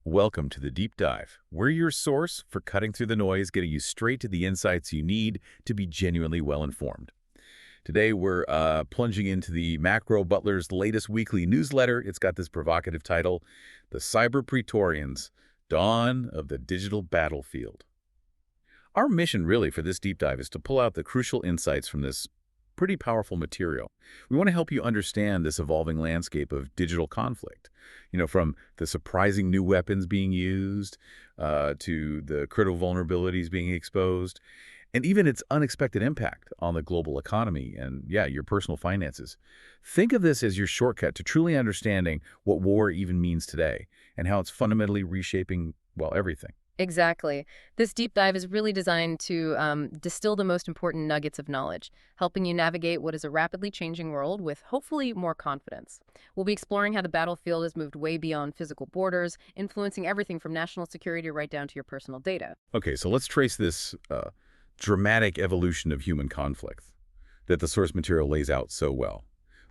Welcome to the Deep Dive. We're your source for cutting through the noise, getting you straight to the insights you need to be genuinely well-informed. Today, we're plunging into the Macro Butler's latest weekly newsletter. It's got this provocative title, The Cyber Praetorians, Dawn of the Digital Battlefield. Our mission, really, for this deep dive is to pull out the crucial insights from this pretty powerful material. We want to help you understand this evolving landscape of digital conflict, from the surprising new weapons being used to the critical vulnerabilities being exposed, and even its unexpected impact on the global economy and, your personal finances. Think of this as your shortcut to truly understanding what war even means today and how it's fundamentally reshaping, everything. Exactly. This deep dive is really designed to distill the most important nuggets of knowledge, helping you navigate what is a rapidly changing world with hopefully more confidence. We'll be exploring how the battlefield has moved way beyond physical borders, influencing everything from national security right down to your personal data. Okay, so let's trace this dramatic evolution of human conflict that the source material lays out so well.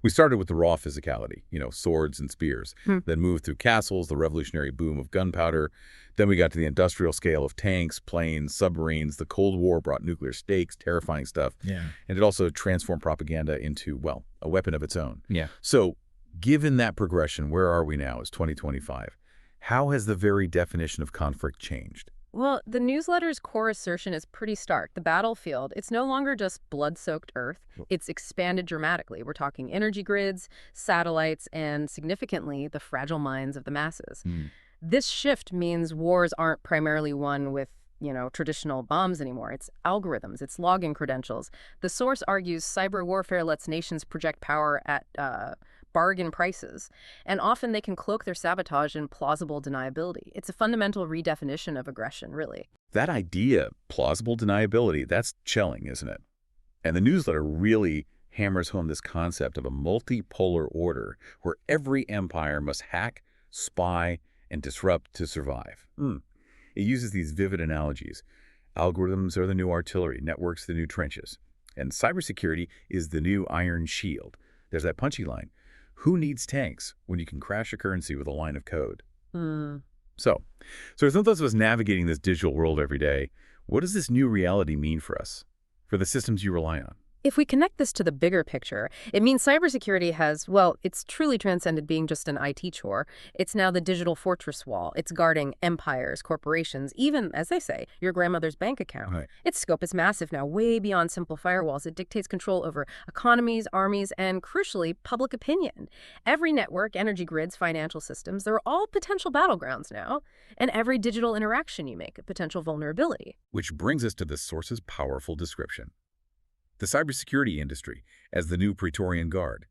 We started with the raw physicality, swords and spears, then moved through castles, the revolutionary boom of gunpowder. Then we got to the industrial scale of tanks, planes, submarines. The Cold War brought nuclear stakes, terrifying stuff. Yeah. And it also transformed propaganda into, a weapon of its own. Yeah. So given that progression, where are we now? It's 2025. How has the very definition of conflict changed? Well, the newsletter's core assertion is pretty stark. The battlefield, it's no longer just blood-soaked Earth. It's expanded dramatically. We're talking energy grids, satellites, and significantly, the fragile minds of the masses. This shift means wars aren't primarily won with, traditional bombs anymore. It's algorithms, it's login credentials. The source argues cyber warfare lets nations project power at bargain prices, and often they can cloak their sabotage in plausible deniability. It's a fundamental redefinition of aggression, really. That idea, plausible deniability, that's chilling, isn't it? And the newsletter really hammers home this concept of a multipolar order where every empire must hack, spy, and disrupt to survive. It uses these vivid analogies. Algorithms are the new artillery, networks the new trenches, and cybersecurity is the new iron shield. There's that punchy line. Who needs tanks when you can crash a currency with a line of code? So as those of us navigating this digital world every day, what does this new reality mean for us, for the systems you rely on? If we connect this to the bigger picture, it means cybersecurity has, it's truly transcended being just an IT chore. It's now the digital fortress wall. It's guarding empires, corporations, even, as they say, your grandmother's bank account. Right. Its scope is massive now, way beyond simple firewalls. It dictates control over economies, armies, and, crucially, public opinion. Every network, energy grids, financial systems, they're all potential battlegrounds now. And every digital interaction you make, a potential vulnerability. Which brings us to the source's powerful description. The cybersecurity industry as the new Praetorian Guard.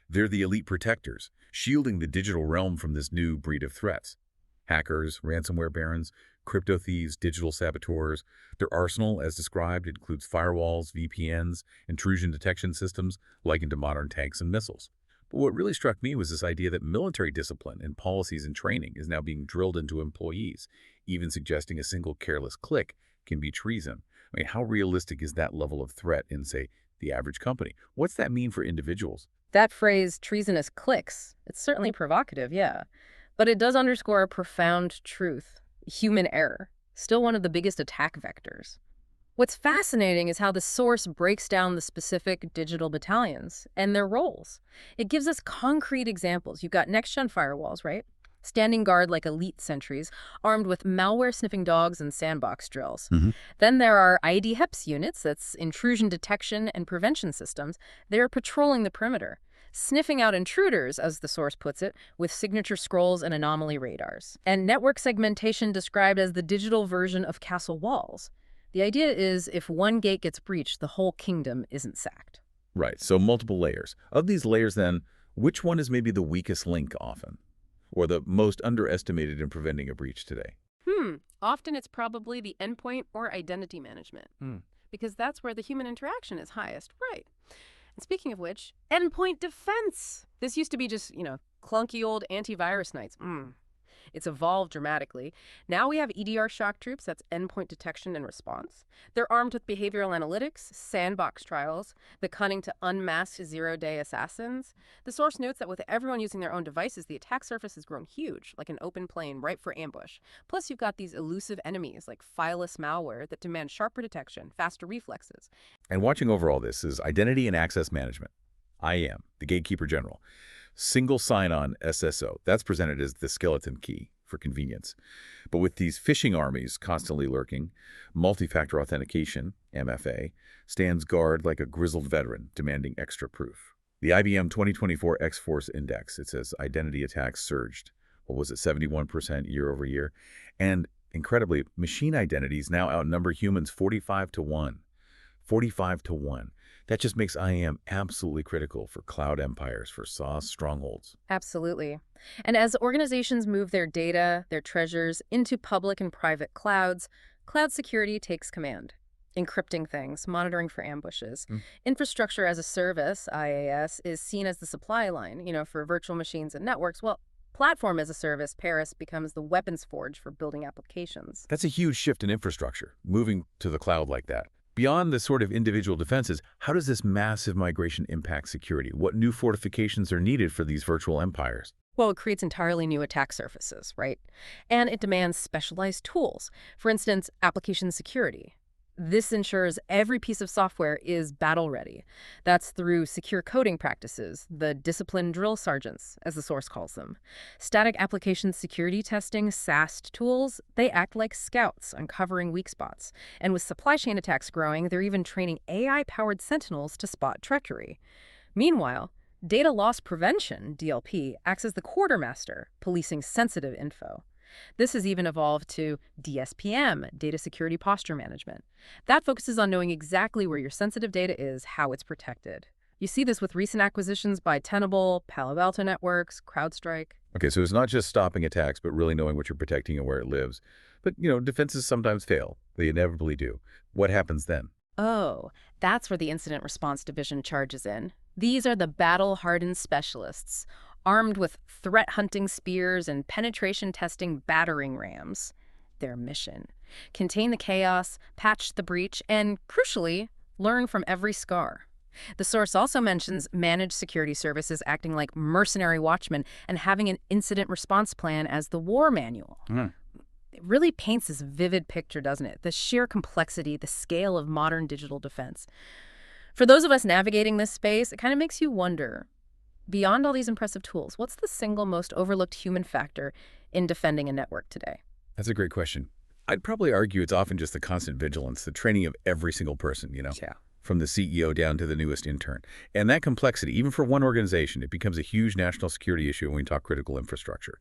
They're the elite protectors, shielding the digital realm from this new breed of threats. Hackers, ransomware barons, crypto thieves, digital saboteurs. Their arsenal, as described, includes firewalls, VPNs, intrusion detection systems, likened to modern tanks and missiles. But what really struck me was this idea that military discipline and policies and training is now being drilled into employees, even suggesting a single careless click can be treason. How realistic is that level of threat in, say, the average company? What's that mean for individuals? That phrase, treasonous clicks, it's certainly provocative, yeah. But it does underscore a profound truth. Human error, still one of the biggest attack vectors. What's fascinating is how the source breaks down the specific digital battalions and their roles. It gives us concrete examples. You've got next-gen firewalls, right? Standing guard like elite sentries, armed with malware-sniffing dogs and sandbox drills. Then there are ID-HEPS units, that's intrusion detection and prevention systems. They're patrolling the perimeter, sniffing out intruders, as the source puts it, with signature scrolls and anomaly radars. And network segmentation described as the digital version of castle walls. The idea is if one gate gets breached, the whole kingdom isn't sacked. Right, so multiple layers. Of these layers, then, which one is maybe the weakest link often? Or the most underestimated in preventing a breach today? Often it's probably the endpoint or identity management, because that's where the human interaction is highest, right? And speaking of which, endpoint defense. This used to be just, clunky old antivirus nights. It's evolved dramatically. Now we have EDR shock troops, that's endpoint detection and response. They're armed with behavioral analytics, sandbox trials, the cunning to unmask zero-day assassins. The source notes that with everyone using their own devices, the attack surface has grown huge, like an open plain ripe for ambush. Plus, you've got these elusive enemies like fileless malware that demand sharper detection, faster reflexes. And watching over all this is identity and access management. IAM, the gatekeeper general. Single sign-on SSO, that's presented as the skeleton key for convenience. But with these phishing armies constantly lurking, multi-factor authentication, MFA, stands guard like a grizzled veteran demanding extra proof. The IBM 2024 X-Force Index, it says identity attacks surged. What was it, 71% year over year? And incredibly, machine identities now outnumber humans 45 to 1. 45 to 1. That just makes IAM absolutely critical for cloud empires, for SaaS strongholds. Absolutely. And as organizations move their data, their treasures, into public and private clouds, cloud security takes command. Encrypting things, monitoring for ambushes. Infrastructure as a service, IaaS, is seen as the supply line, for virtual machines and networks. Well, platform as a service, Paris, becomes the weapons forge for building applications. That's a huge shift in infrastructure, moving to the cloud like that. Beyond the sort of individual defenses, how does this massive migration impact security? What new fortifications are needed for these virtual empires? Well, it creates entirely new attack surfaces, right? And it demands specialized tools. For instance, application security. This ensures every piece of software is battle-ready. That's through secure coding practices, the disciplined drill sergeants, as the source calls them. Static application security testing, SAST tools, they act like scouts, uncovering weak spots. And with supply chain attacks growing, they're even training AI-powered sentinels to spot treachery. Meanwhile, data loss prevention, DLP, acts as the quartermaster, policing sensitive info. This has even evolved to DSPM, Data Security Posture Management. That focuses on knowing exactly where your sensitive data is, how it's protected. You see this with recent acquisitions by Tenable, Palo Alto Networks, CrowdStrike. Okay, so it's not just stopping attacks, but really knowing what you're protecting and where it lives. But, defenses sometimes fail. They inevitably do. What happens then? Oh, that's where the Incident Response Division charges in. These are the battle-hardened specialists, armed with threat-hunting spears and penetration-testing battering rams. Their mission: contain the chaos, patch the breach, and, crucially, learn from every scar. The source also mentions managed security services acting like mercenary watchmen and having an incident response plan as the war manual. It really paints this vivid picture, doesn't it? The sheer complexity, the scale of modern digital defense. For those of us navigating this space, it kind of makes you wonder, beyond all these impressive tools, what's the single most overlooked human factor in defending a network today? That's a great question. I'd probably argue it's often just the constant vigilance, the training of every single person, Yeah. from the CEO down to the newest intern. And that complexity, even for one organization, it becomes a huge national security issue when we talk critical infrastructure.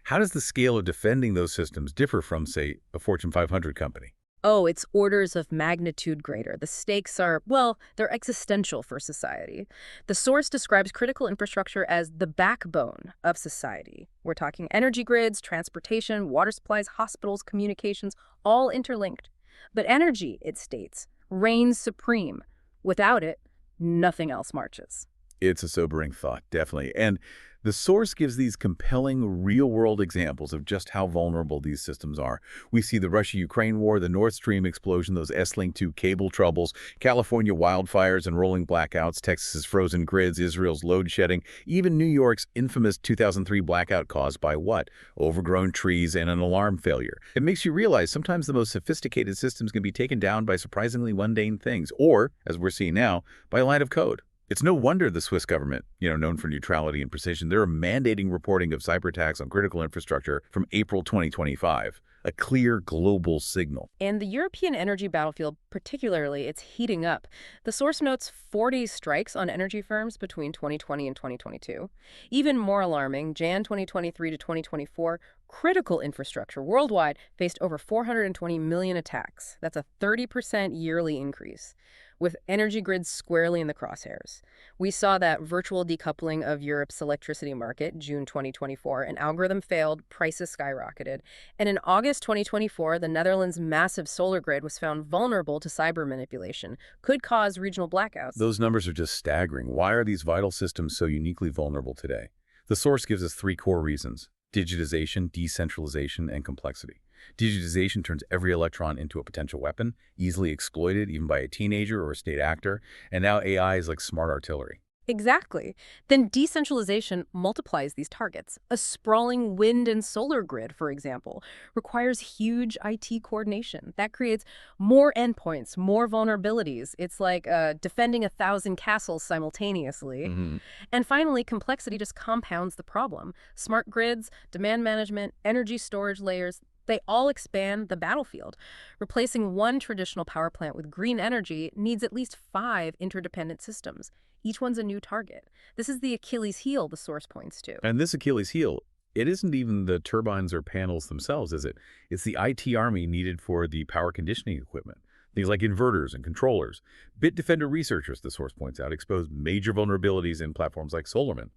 How does the scale of defending those systems differ from, say, a Fortune 500 company? Oh, it's orders of magnitude greater. The stakes are, well, they're existential for society. The source describes critical infrastructure as the backbone of society. We're talking energy grids, transportation, water supplies, hospitals, communications, all interlinked. But energy, it states, reigns supreme. Without it, nothing else marches. It's a sobering thought, definitely. And the source gives these compelling real-world examples of just how vulnerable these systems are. We see the Russia-Ukraine war, the Nord Stream explosion, those S-Link 2 cable troubles, California wildfires and rolling blackouts, Texas's frozen grids, Israel's load shedding, even New York's infamous 2003 blackout caused by what? Overgrown trees and an alarm failure. It makes you realize sometimes the most sophisticated systems can be taken down by surprisingly mundane things, or, as we're seeing now, by a line of code. It's no wonder the Swiss government, known for neutrality and precision, they're mandating reporting of cyber attacks on critical infrastructure from April 2025, a clear global signal. And the European energy battlefield, particularly, it's heating up. The source notes 40 strikes on energy firms between 2020 and 2022. Even more alarming, Jan 2023 to 2024, critical infrastructure worldwide faced over 420 million attacks. That's a 30% yearly increase, with energy grids squarely in the crosshairs. We saw that virtual decoupling of Europe's electricity market, June 2024, an algorithm failed, prices skyrocketed. And in August 2024, the Netherlands' massive solar grid was found vulnerable to cyber manipulation, could cause regional blackouts. Those numbers are just staggering. Why are these vital systems so uniquely vulnerable today? The source gives us three core reasons: Digitization, decentralization, and complexity. Digitization turns every electron into a potential weapon, easily exploited even by a teenager or a state actor, and now AI is like smart artillery. Exactly. Then decentralization multiplies these targets. A sprawling wind and solar grid, for example, requires huge IT coordination. That creates more endpoints, more vulnerabilities. It's like defending 1,000 castles simultaneously. Mhm. And finally, complexity just compounds the problem. Smart grids, demand management, energy storage layers, they all expand the battlefield. Replacing one traditional power plant with green energy needs at least 5 interdependent systems. Each one's a new target. This is the Achilles heel the source points to. And this Achilles heel, it isn't even the turbines or panels themselves, is it? It's the IT army needed for the power conditioning equipment. Things like inverters and controllers. Bitdefender researchers, the source points out, exposed major vulnerabilities in platforms like SolarWinds.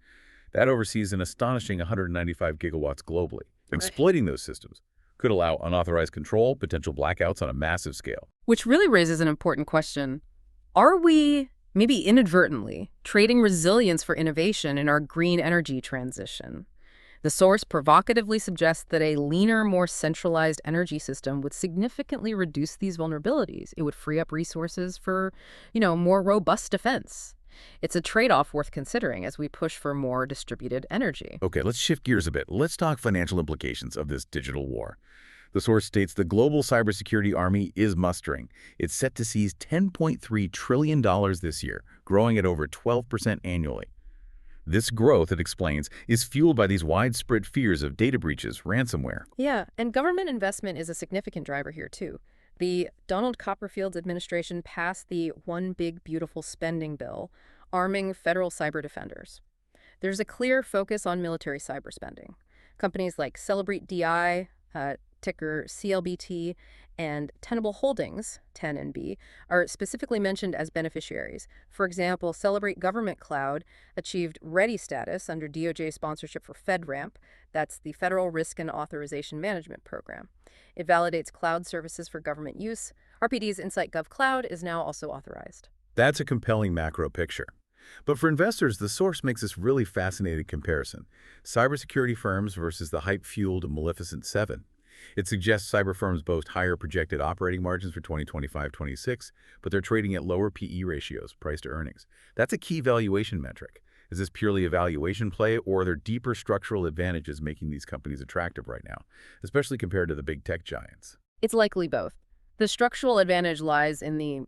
That oversees an astonishing 195 gigawatts globally. Exploiting those systems could allow unauthorized control, potential blackouts on a massive scale. Which really raises an important question. Are we, maybe inadvertently, trading resilience for innovation in our green energy transition? The source provocatively suggests that a leaner, more centralized energy system would significantly reduce these vulnerabilities. It would free up resources for, more robust defense. It's a trade-off worth considering as we push for more distributed energy. Okay, let's shift gears a bit. Let's talk financial implications of this digital war. The source states the global cybersecurity army is mustering. It's set to seize $10.3 trillion this year, growing at over 12% annually. This growth, it explains, is fueled by these widespread fears of data breaches, ransomware. Yeah, and government investment is a significant driver here, too. The Donald Copperfield's administration passed the One Big Beautiful Spending Bill, arming federal cyber defenders. There's a clear focus on military cyber spending. Companies like Celebrate DI, ticker CLBT, and Tenable Holdings, 10NB, are specifically mentioned as beneficiaries. For example, Celebrate Government Cloud achieved Ready status under DOJ sponsorship for FedRAMP. That's the Federal Risk and Authorization Management Program. It validates cloud services for government use. RPD's Insight Gov Cloud is now also authorized. That's a compelling macro picture. But for investors, the source makes this really fascinating comparison. Cybersecurity firms versus the hype-fueled Maleficent 7. It suggests cyber firms boast higher projected operating margins for 2025-26, but they're trading at lower PE ratios, price to earnings. That's a key valuation metric. Is this purely a valuation play, or are there deeper structural advantages making these companies attractive right now, especially compared to the big tech giants? It's likely both. The structural advantage lies in the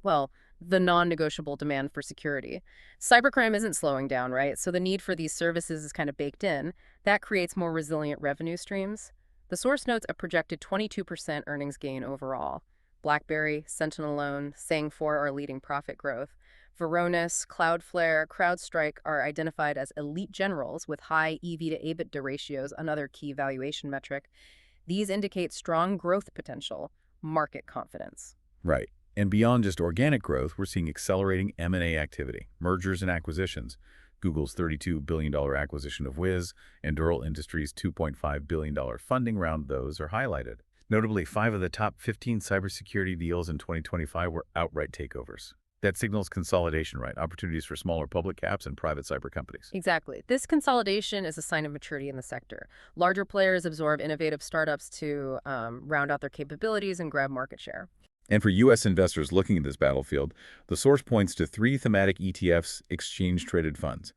non-negotiable demand for security. Cybercrime isn't slowing down, right? So the need for these services is kind of baked in. That creates more resilient revenue streams. The source notes a projected 22% earnings gain overall. BlackBerry, Sentinel-Alone, Sang4 are leading profit growth. Varonis, Cloudflare, CrowdStrike are identified as elite generals with high EV to EBITDA ratios, another key valuation metric. These indicate strong growth potential, market confidence. Right. And beyond just organic growth, we're seeing accelerating M&A activity, mergers and acquisitions. Google's $32 billion acquisition of Wiz and Dural Industries' $2.5 billion funding round, those are highlighted. Notably, 5 of the top 15 cybersecurity deals in 2025 were outright takeovers. That signals consolidation, right? Opportunities for smaller public caps and private cyber companies. Exactly. This consolidation is a sign of maturity in the sector. Larger players absorb innovative startups to round out their capabilities and grab market share. And for U.S. investors looking at this battlefield, the source points to 3 thematic ETFs, exchange-traded funds.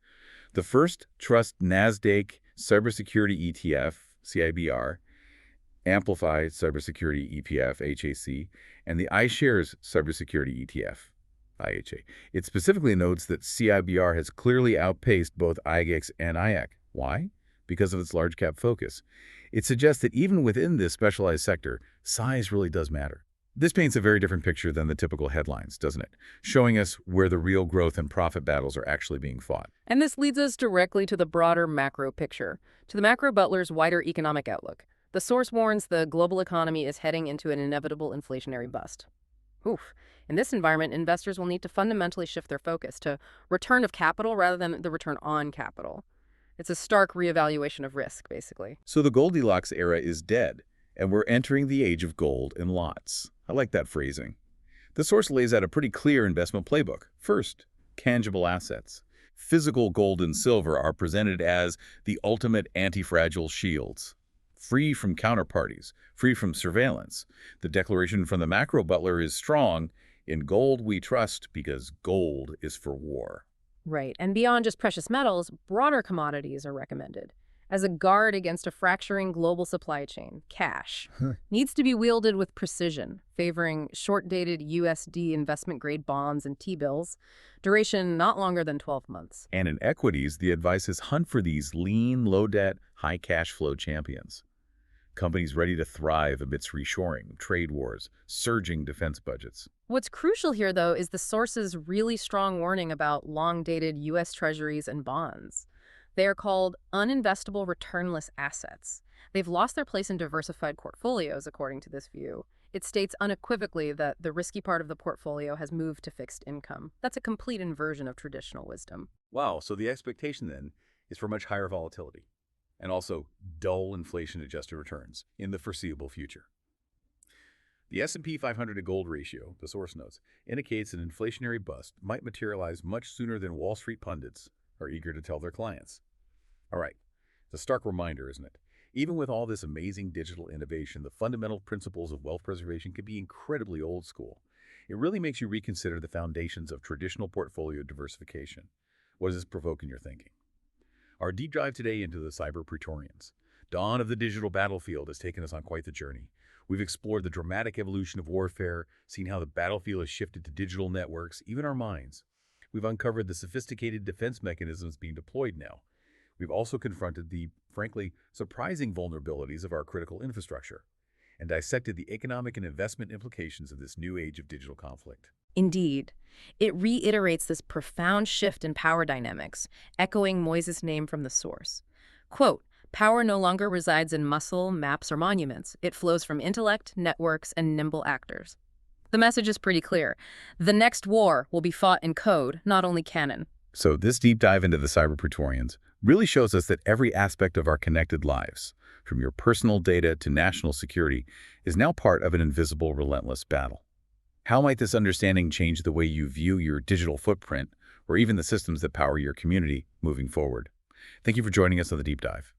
The first, Trust Nasdaq Cybersecurity ETF, CIBR, Amplify Cybersecurity EPF, HAC, and the iShares Cybersecurity ETF, IHA. It specifically notes that CIBR has clearly outpaced both IGEX and IAC. Why? Because of its large cap focus. It suggests that even within this specialized sector, size really does matter. This paints a very different picture than the typical headlines, doesn't it? Showing us where the real growth and profit battles are actually being fought. And this leads us directly to the broader macro picture, to the Macro Butler's wider economic outlook. The source warns the global economy is heading into an inevitable inflationary bust. Oof. In this environment, investors will need to fundamentally shift their focus to return of capital rather than the return on capital. It's a stark reevaluation of risk, basically. So the Goldilocks era is dead, and we're entering the age of gold in lots. I like that phrasing. The source lays out a pretty clear investment playbook. First, tangible assets. Physical gold and silver are presented as the ultimate anti-fragile shields. free from counterparties, free from surveillance. The declaration from the Macro Butler is strong. In gold we trust because gold is for war. Right. And beyond just precious metals, broader commodities are recommended. As a guard against a fracturing global supply chain, cash needs to be wielded with precision, favoring short-dated USD investment-grade bonds and T-bills, duration not longer than 12 months. And in equities, the advice is hunt for these lean, low-debt, high cash flow champions. Companies ready to thrive amidst reshoring, trade wars, surging defense budgets. What's crucial here, though, is the source's really strong warning about long-dated U.S. treasuries and bonds. They are called uninvestable returnless assets. They've lost their place in diversified portfolios, according to this view. It states unequivocally that the risky part of the portfolio has moved to fixed income. That's a complete inversion of traditional wisdom. Wow, so the expectation then is for much higher volatility and also dull inflation-adjusted returns in the foreseeable future. The S&P 500 to gold ratio, the source notes, indicates an inflationary bust might materialize much sooner than Wall Street pundits are eager to tell their clients. All right, it's a stark reminder, isn't it? Even with all this amazing digital innovation, the fundamental principles of wealth preservation can be incredibly old school. It really makes you reconsider the foundations of traditional portfolio diversification. What does this provoke in your thinking? Our deep dive today into the cyber Praetorians. Dawn of the digital battlefield has taken us on quite the journey. We've explored the dramatic evolution of warfare, seen how the battlefield has shifted to digital networks, even our minds. We've uncovered the sophisticated defense mechanisms being deployed now. We've also confronted the, frankly, surprising vulnerabilities of our critical infrastructure and dissected the economic and investment implications of this new age of digital conflict. Indeed, it reiterates this profound shift in power dynamics, echoing Moyes' name from the source. Quote, "Power no longer resides in muscle, maps, or monuments. It flows from intellect, networks, and nimble actors." The message is pretty clear. The next war will be fought in code, not only cannon. So this deep dive into the cyber Praetorians really shows us that every aspect of our connected lives, from your personal data to national security, is now part of an invisible, relentless battle. How might this understanding change the way you view your digital footprint or even the systems that power your community moving forward? Thank you for joining us on the deep dive.